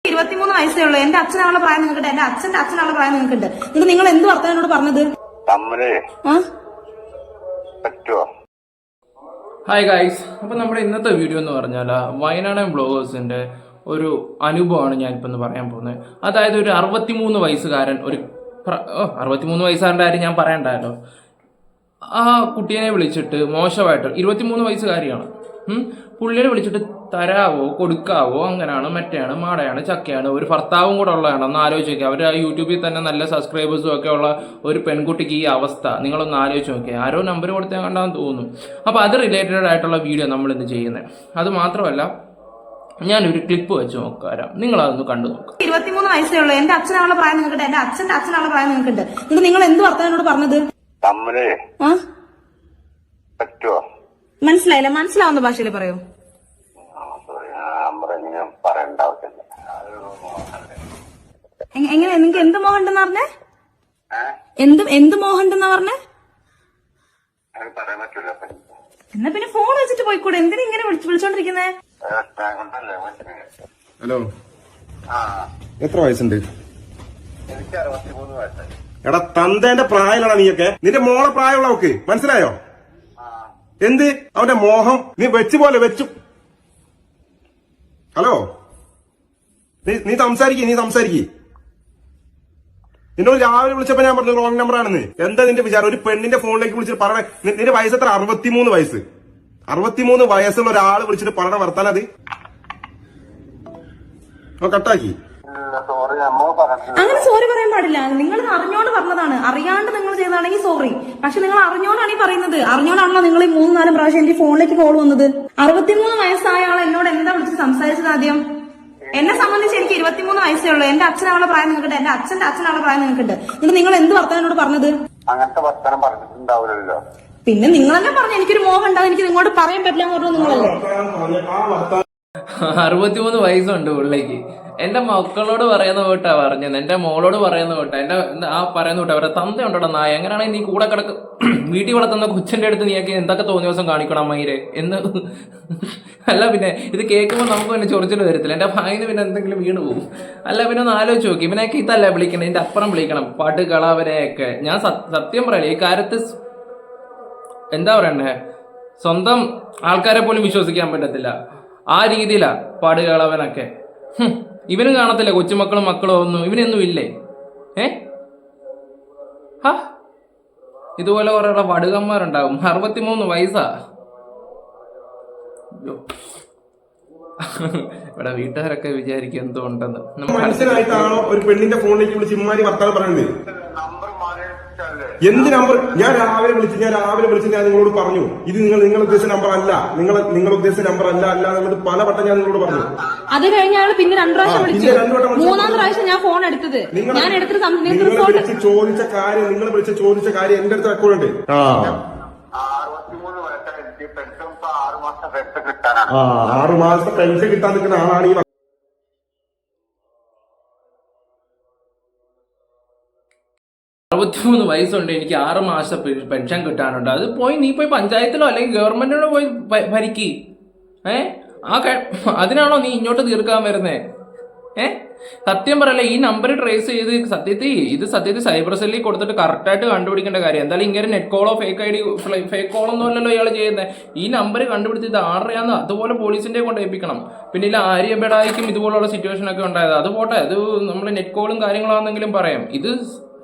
23 വയസ്സേ ഉള്ളൂ. എന്റെ അച്ഛനാണുള്ള പ്രായം നിങ്ങൾക്കുണ്ട്, എന്റെ അച്ഛന്റെ അച്ഛനാണുള്ള പ്രായം നിങ്ങൾക്കുണ്ട്. എന്നിട്ട് നിങ്ങൾ എന്ത് വർത്താനം എന്നോട് പറഞ്ഞത്? ഹായ് ഗൈസ്, അപ്പൊ നമ്മുടെ ഇന്നത്തെ വീഡിയോ എന്ന് പറഞ്ഞാൽ വയനാടൻ ബ്ലോഗേഴ്സിന്റെ ഒരു അനുഭവമാണ് ഞാനിപ്പോൾ ഒന്ന് പറയാൻ പോകുന്നത്. അതായത് ഒരു 63 വയസ്സുകാരൻ, ഒരു 63 വയസ്സുകാരൻ്റെ കാര്യം ഞാൻ പറയണ്ടല്ലോ. ആ കുട്ടീനെ വിളിച്ചിട്ട് മോശമായിട്ട്, 23 വയസ്സുകാരിയാണ്, പുള്ളിയെ വിളിച്ചിട്ട് തരാവോ കൊടുക്കാവോ, അങ്ങനെയാണ് മറ്റേയാണ് മാടയാണ് ചക്കയാണ്, ഒരു ഭർത്താവും കൂടെ ഉള്ളതാണ്. ഒന്ന് ആലോചിച്ച് നോക്കിയാൽ അവർ യൂട്യൂബിൽ തന്നെ നല്ല സബ്സ്ക്രൈബേഴ്സും ഒക്കെ ഉള്ള ഒരു പെൺകുട്ടിക്ക് ഈ അവസ്ഥ നിങ്ങളൊന്ന് ആലോചിച്ച് നോക്കിയാൽ. ആരോ നമ്പർ കൊടുത്താൽ കണ്ടാന്ന് തോന്നുന്നു. അപ്പോൾ അത് റിലേറ്റഡ് ആയിട്ടുള്ള വീഡിയോ നമ്മൾ ഇന്ന് ചെയ്യുന്നത്. അത് മാത്രമല്ല, ഞാനൊരു ക്ലിപ്പ് വെച്ച് നോക്കാം, നിങ്ങൾ അതൊന്ന് കണ്ടു നോക്കാം. 23 വയസ്സേ ഉള്ളൂ. എന്റെ അച്ഛനാണുള്ള പ്രായം നിങ്ങൾക്കുണ്ട്, എന്റെ അച്ഛന്റെ അച്ഛനാണുള്ള പ്രായം നിങ്ങൾക്കുണ്ട്. എന്നിട്ട് നിങ്ങൾ എന്ത് വർത്താനം എന്നോട് പറഞ്ഞത്? മനസ്സിലായില്ല, മനസ്സിലാവുന്ന ഭാഷയിൽ പറയൂ. എങ്ങനെ നിങ്ങക്ക് എന്ത് മോഹം ഉണ്ടെന്ന് പറഞ്ഞേ? എന്ത് മോഹം ഉണ്ടെന്നാ പറഞ്ഞേ? എന്നാ പിന്നെ ഫോൺ വെച്ചിട്ട് പോയിക്കൂടെ? എന്തിനാ ഇങ്ങനെ വിളിച്ചോണ്ടിരിക്കുന്നേ? ഹലോ, എത്ര വയസ്സുണ്ട്? എടാ തന്തേന്റെ പ്രായമാണ് നീയൊക്കെ. നിന്റെ മോളെ പ്രായമുള്ളവക്ക് മനസ്സിലായോ? എന്ത് അവന്റെ മോഹം നീ വെച്ചു പോലെ വെച്ചു. ഹലോ, നീ സംസാരിക്കേ. നിന്നോട് രാവിലെ വിളിച്ചപ്പോ ഞാൻ പറഞ്ഞു റോങ് നമ്പർ ആണെന്ന്. എന്താ നിന്റെ വിചാരം? ഒരു പെണ്ണിന്റെ ഫോണിലേക്ക് വിളിച്ചിട്ട് പറഞ്ഞ നിന്റെ വയസ്സ് എത്ര? 63 വയസ്സ്. 63 വയസ്സുള്ള ഒരാള് വിളിച്ചിട്ട് പറഞ്ഞ വർത്താനം അത് കട്ടാക്കി. അങ്ങനെ സോറി പറയാൻ പാടില്ല. നിങ്ങൾ അറിഞ്ഞോണ്ട് പറഞ്ഞതാണ്. അറിയാണ്ട് നിങ്ങൾ ചെയ്തതാണെങ്കിൽ സോറി. പക്ഷെ നിങ്ങൾ അറിഞ്ഞോണ്ടാണ് ഈ പറയുന്നത്. അറിഞ്ഞോണ്ടാണല്ലോ നിങ്ങൾ ഈ 3-4 പ്രാവശ്യം എന്റെ ഫോണിലേക്ക് കോൾ വന്നത്. 63 വയസ്സായ ആൾ എന്നോട് എന്താ വിളിച്ചിട്ട് സംസാരിച്ചത്? ആദ്യം എന്നെ സംബന്ധിച്ച് എനിക്ക് 23 വയസ്സേ ഉള്ളൂ. എന്റെ അച്ഛനാണുള്ള പ്രായം നിങ്ങൾക്കുണ്ട്, എന്റെ അച്ഛന്റെ അച്ഛനാണുള്ള പ്രായം നിങ്ങൾക്കുണ്ട്. എന്നിട്ട് നിങ്ങൾ എന്ത് വർത്താനം എന്നോട് പറഞ്ഞത്? അങ്ങനത്തെ വർത്താനം പറഞ്ഞിട്ടുണ്ടാവില്ലല്ലോ. പിന്നെ നിങ്ങൾ തന്നെ പറഞ്ഞു എനിക്കൊരു മോഹം ഉണ്ടാവും, എനിക്ക് നിങ്ങളോട് പറയാൻ പറ്റില്ല എന്ന് പറഞ്ഞു. നിങ്ങളല്ലേ 63 വയസ്സുണ്ട് പുള്ളിക്ക്. എന്റെ മക്കളോട് പറയുന്ന കേട്ടാ പറഞ്ഞത്, എന്റെ മോളോട് പറയുന്ന കേട്ടാ, എന്റെ ആ പറയുന്ന കേട്ടാ അവരുടെ തന്ത ഉണ്ടോ നായ. എങ്ങനെയാണെങ്കിൽ നീ കൂടെ കിടക്ക് വീട്ടിൽ വളർത്തുന്ന കൊച്ചിന്റെ അടുത്ത് നീയൊക്കെ എന്തൊക്കെ തോന്നിയ ദിവസം കാണിക്കണം അമ്മയിരെ എന്ന്. അല്ല പിന്നെ ഇത് കേൾക്കുമ്പോൾ നമുക്ക് പിന്നെ ചൊറിച്ചിൽ വരത്തില്ല. എന്റെ ഭായിന്ന് പിന്നെ എന്തെങ്കിലും വീണ് പോകും. അല്ല പിന്നെ ഒന്ന് ആലോചിച്ച് നോക്കി, ഇവനെയൊക്കെ ഇതല്ല വിളിക്കണം, ഇതിന്റെ അപ്പുറം വിളിക്കണം, പാട്ട് കളവരെയൊക്കെ. ഞാൻ സത്യം പറയല്ലേ, ഈ കാര്യത്ത് എന്താ പറയണ്ടേ, സ്വന്തം ആൾക്കാരെ പോലും വിശ്വസിക്കാൻ പറ്റത്തില്ല. ആ രീതിയിലാ പാട് കളവനൊക്കെ. ഇവനും കാണത്തില്ല കൊച്ചുമക്കളും മക്കളും ഒന്നും, ഇവനൊന്നും ഇല്ലേ? ഇതുപോലെ കുറേ വടുകന്മാരുണ്ടാവും. 63 വയസ്സാ. ഇവിടെ വീട്ടുകാരൊക്കെ വിചാരിക്കും എന്തോ ഉണ്ടെന്ന്. മനസ്സിലായിട്ടാണോ ഒരു പെണ്ണിന്റെ ഫോണിലേക്ക് വിളിച്ച് ഇമ്മാരി വർത്താനം പറയുന്നത്? എന്ത് നമ്പർ? ഞാൻ രാവിലെ വിളിച്ച് ഞാൻ നിങ്ങളോട് പറഞ്ഞു, ഇത് നിങ്ങൾ ഉദ്ദേശിച്ച നമ്പർ അല്ല, നിങ്ങൾ ഉദ്ദേശിച്ച നമ്പർ അല്ല എന്നുള്ളത് പലവട്ടം ഞാൻ നിങ്ങളോട് പറഞ്ഞു. അത് കഴിഞ്ഞാൽ പിന്നെ 2 പ്രാവശ്യം വിളിച്ചു. 3-ാം പ്രാവശ്യം ഞാൻ ഫോൺ എടുത്തത്. ഞാൻ എടുത്തിട്ട് നിങ്ങൾ വിളിച്ച് ചോദിച്ച കാര്യം എന്റെ അടുത്ത് റെക്കോർഡുണ്ട്. 6 മാസത്തെ പെൻഷൻ കിട്ടാൻ നിൽക്കുന്ന ആളാണ് ഈ 63 വയസ്സുണ്ട്, എനിക്ക് 6 മാസം പെൻഷൻ കിട്ടാനുണ്ട്. അത് നീ പോയി പഞ്ചായത്തിലോ അല്ലെങ്കിൽ ഗവൺമെന്റിനോ പോയി ഭരിക്ക്. അതിനാണോ നീ ഇങ്ങോട്ട് തീർക്കാൻ വരുന്നേ? സത്യം പറയല്ലേ, ഈ നമ്പർ ട്രേസ് ചെയ്ത് സത്യത്തിൽ സൈബർ സെല്ലിൽ കൊടുത്തിട്ട് കറക്റ്റായിട്ട് കണ്ടുപിടിക്കേണ്ട കാര്യം. എന്തായാലും ഇങ്ങനെ നെറ്റ് കോളോ ഫേക്ക് കോളൊന്നും അല്ലല്ലോ ഇയാൾ ചെയ്യുന്നത്. ഈ നമ്പർ കണ്ടുപിടിച്ച് ഇത് ആരുടെയാന്ന് അതുപോലെ പോലീസിന്റെ കൊണ്ട് ഏൽപ്പിക്കണം. പിന്നെ ഇല്ല ആര്യബെടായിക്കും ഇതുപോലുള്ള സിറ്റുവേഷൻ ഒക്കെ ഉണ്ടായത്. അത് പോട്ടെ, അത് നമ്മൾ നെറ്റ് കോളും കാര്യങ്ങളാണെന്നെങ്കിലും പറയാം. ഇത്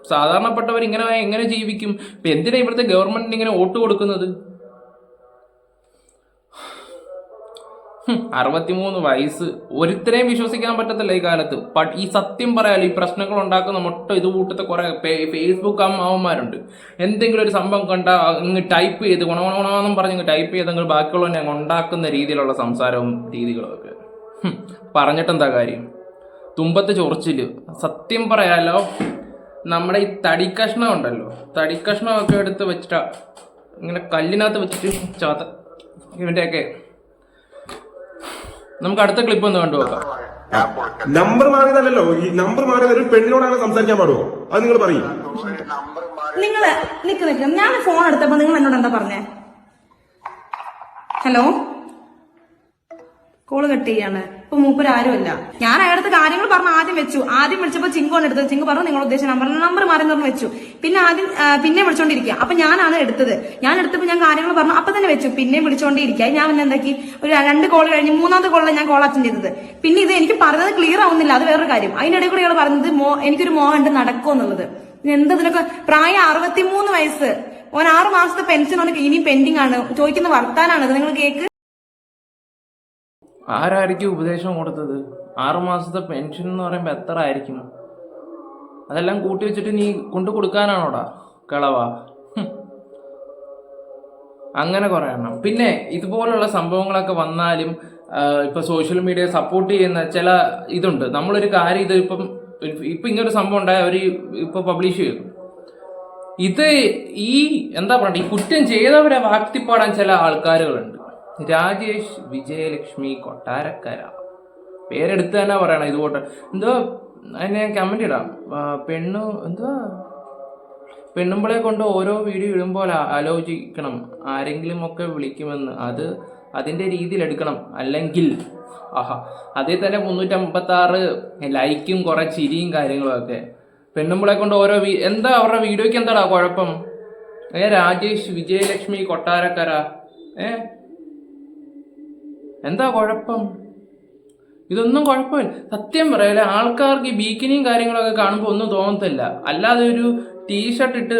സാധാരണപ്പെട്ടവർ എങ്ങനെ ജീവിക്കും? ഇപ്പൊ എന്തിനാ ഇവിടുത്തെ ഗവൺമെന്റിന് ഇങ്ങനെ വോട്ട് കൊടുക്കുന്നത്? 63 വയസ്സ് ഒരുത്തരെയും വിശ്വസിക്കാൻ പറ്റത്തില്ല ഈ കാലത്ത്. ഈ സത്യം പറയാലോ, ഈ പ്രശ്നങ്ങൾ ഉണ്ടാക്കുന്ന മൊത്തം ഇത് കൂട്ടത്തെ കുറെ ഫേസ്ബുക്ക് അമ്മാവന്മാരുണ്ട്. എന്തെങ്കിലും ഒരു സംഭവം കണ്ടാൽ അങ്ങ് ടൈപ്പ് ചെയ്ത് ഗുണഗുണമെന്നും പറഞ്ഞ് ടൈപ്പ് ചെയ്ത് അങ്ങ് ബാക്കിയുള്ളവനെ അങ്ങ് ഉണ്ടാക്കുന്ന രീതിയിലുള്ള സംസാരവും രീതികളും ഒക്കെ. പറഞ്ഞിട്ടെന്താ കാര്യം? തുമ്പത്ത് ചൊറിച്ചില്. സത്യം പറയാലോ, നമ്മുടെ ഈ തടിക്കഷ്ണം ഉണ്ടല്ലോ, തടിക്കഷ്ണമൊക്കെ എടുത്ത് വെച്ചിട്ടാ ഇങ്ങനെ കല്ലിനകത്ത് വെച്ചിട്ട് ഇവന്റെയൊക്കെ. നമുക്ക് അടുത്ത ക്ലിപ്പ് ഒന്ന് കണ്ടു നോക്കാം. നമ്പർ മാറിയതല്ലോ, ഈ നമ്പർ മാറിയത് ഒരു പെണ്ണിനോടാണ് സംസാരിക്കാൻ പാടുമോ? അത് നിങ്ങൾ പറയും. നിക്ക് ഞാൻ ഫോൺ എടുത്തപ്പോ നിങ്ങൾ എന്നോട് എന്താ പറഞ്ഞേ? ഹലോ കോള് കട്ട് ചെയ്യാണ്. ഇപ്പൊ മൂപ്പര് ആരുമല്ല. ഞാൻ അയാളടുത്ത് കാര്യങ്ങൾ പറഞ്ഞ് ആദ്യം വെച്ചു. ആദ്യം വിളിച്ചപ്പോ ചിങ്കുവാണ് എടുത്തത്. ചിങ്കു പറഞ്ഞു നിങ്ങൾ ഉദ്ദേശിച്ച നമ്പർ മാറി പറഞ്ഞു വെച്ചു. പിന്നെ പിന്നെ വിളിച്ചോണ്ടിരിക്കുക. അപ്പൊ ഞാനാണ് എടുത്തത്. ഞാൻ എടുത്തപ്പോ ഞാൻ കാര്യങ്ങൾ പറഞ്ഞു അപ്പൊ തന്നെ വെച്ചു. പിന്നെ വിളിച്ചോണ്ടിരിക്കുക. ഞാൻ പിന്നെ എന്താക്കി, ഒരു 2 കോൾ കഴിഞ്ഞ് 3ാമത്തെ കോളിലാണ് ഞാൻ കോൾ അറ്റൻഡ് ചെയ്തത്. പിന്നെ ഇത് എനിക്ക് പറഞ്ഞത് ക്ലിയർ ആവുന്നില്ല, അത് വേറൊരു കാര്യം. അതിനിടയിൽ കൂടെ ഇയാൾ പറഞ്ഞത് എനിക്കൊരു മോഹമുണ്ട് നടക്കും എന്നുള്ളത്. എന്തതിനൊക്കെ പ്രായം 63 വയസ്സ്. ഓൻ 6 മാസത്തെ പെൻഷൻ ഓന് ഇനിയും പെൻഡിങ് ആണ്. ചോദിക്കുന്ന വർത്താനാണ് നിങ്ങൾ കേക്ക്. ആരായിരിക്കും ഉപദേശം കൊടുത്തത്? 6 മാസത്തെ പെൻഷൻ എന്ന് പറയുമ്പോൾ എത്ര ആയിരിക്കും? അതെല്ലാം കൂട്ടി വെച്ചിട്ട് നീ കൊണ്ടു കൊടുക്കാനാണോടാ കളവാ? അങ്ങനെ കുറെ എണ്ണം. പിന്നെ ഇതുപോലുള്ള സംഭവങ്ങളൊക്കെ വന്നാലും ഇപ്പൊ സോഷ്യൽ മീഡിയ സപ്പോർട്ട് ചെയ്യുന്ന ചില ഇതുണ്ട്. നമ്മളൊരു കാര്യം ഇത് ഇപ്പൊ ഇങ്ങനൊരു സംഭവം ഉണ്ടായ അവർ ഇപ്പൊ പബ്ലിഷ് ചെയ്തു. ഇത് എന്താ പറയണ്ട, ഈ കുറ്റം ചെയ്തവരെ വാഴ്ത്തിപ്പാടാൻ ചില ആൾക്കാരുകളുണ്ട്. രാജേഷ് വിജയലക്ഷ്മി കൊട്ടാരക്കര പേരെടുത്ത് തന്നെ പറയണം. ഇതുപോട്ടെ എന്തോ അതിന് ഞാൻ കമന്റ് ഇടാം. പെണ്ണുമ്പളെ കൊണ്ട് ഓരോ വീഡിയോ ഇടുമ്പോൾ ആലോചിക്കണം, ആരെങ്കിലും ഒക്കെ വിളിക്കുമെന്ന്. അതിന്റെ രീതിയിൽ എടുക്കണം. അല്ലെങ്കിൽ അതിൽ തന്നെ 356 ലൈക്കും കുറെ ചിരിയും കാര്യങ്ങളും ഒക്കെ. പെണ്ണുമ്പളെ കൊണ്ട് ഓരോ എന്താ അവരുടെ വീഡിയോയ്ക്ക് എന്താടാ കുഴപ്പം? രാജേഷ് വിജയലക്ഷ്മി കൊട്ടാരക്കര എന്താ കുഴപ്പം? ഇതൊന്നും കുഴപ്പമില്ല. സത്യം പറയല്ലേ, ആൾക്കാർക്ക് ഈ ബീക്കിനിയും കാര്യങ്ങളൊക്കെ കാണുമ്പോൾ ഒന്നും തോന്നത്തില്ല. അല്ലാതെ ഒരു ടീഷർട്ട് ഇട്ട്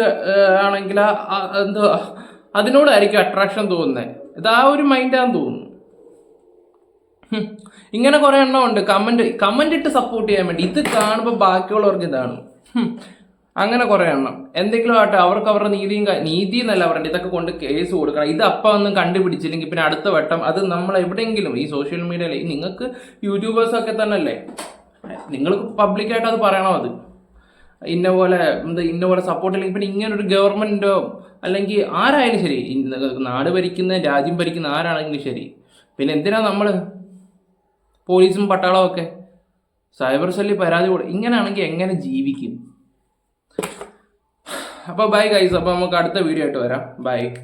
ആണെങ്കിൽ എന്തോ അതിനോടായിരിക്കും അട്രാക്ഷൻ തോന്നുന്നത്. ഇത് ഒരു മൈൻഡാന്ന് തോന്നുന്നു. ഇങ്ങനെ കുറെ എണ്ണം ഉണ്ട് കമന്റ് ഇട്ട് സപ്പോർട്ട് ചെയ്യാൻ വേണ്ടി. ഇത് കാണുമ്പോൾ ബാക്കിയുള്ളവർക്ക് ഇതാണ്. അങ്ങനെ കുറെ എണ്ണം എന്തെങ്കിലും ആട്ടെ, അവർക്ക് അവരുടെ നീതി എന്നല്ല പറയണ്ട, ഇതൊക്കെ കൊണ്ട് കേസ് കൊടുക്കണം. ഇത് അപ്പം ഒന്നും കണ്ടുപിടിച്ചില്ലെങ്കിൽ പിന്നെ അടുത്ത വട്ടം അത് നമ്മൾ എവിടെയെങ്കിലും ഈ സോഷ്യൽ മീഡിയയിൽ നിങ്ങൾക്ക് യൂട്യൂബേഴ്സൊക്കെ തന്നെ അല്ലേ, നിങ്ങൾ പബ്ലിക്കായിട്ട് അത് പറയണം. അത് ഇന്ന പോലെ സപ്പോർട്ട് ഇല്ലെങ്കിൽ പിന്നെ ഇങ്ങനൊരു ഗവൺമെന്റോ അല്ലെങ്കിൽ ആരായാലും ശരി, നാട് ഭരിക്കുന്ന രാജ്യം ഭരിക്കുന്ന ആരാണെങ്കിലും ശരി, പിന്നെ എന്തിനാ നമ്മൾ പോലീസും പട്ടാളവും ഒക്കെ സൈബർ സെല്ലിൽ പരാതി കൊടുക്കും? ഇങ്ങനെയാണെങ്കിൽ എങ്ങനെ ജീവിക്കും? അപ്പോൾ ബൈ ഗൈസ്. അപ്പോൾ നമുക്ക് അടുത്ത വീഡിയോ ആയിട്ട് വരാം. ബൈ.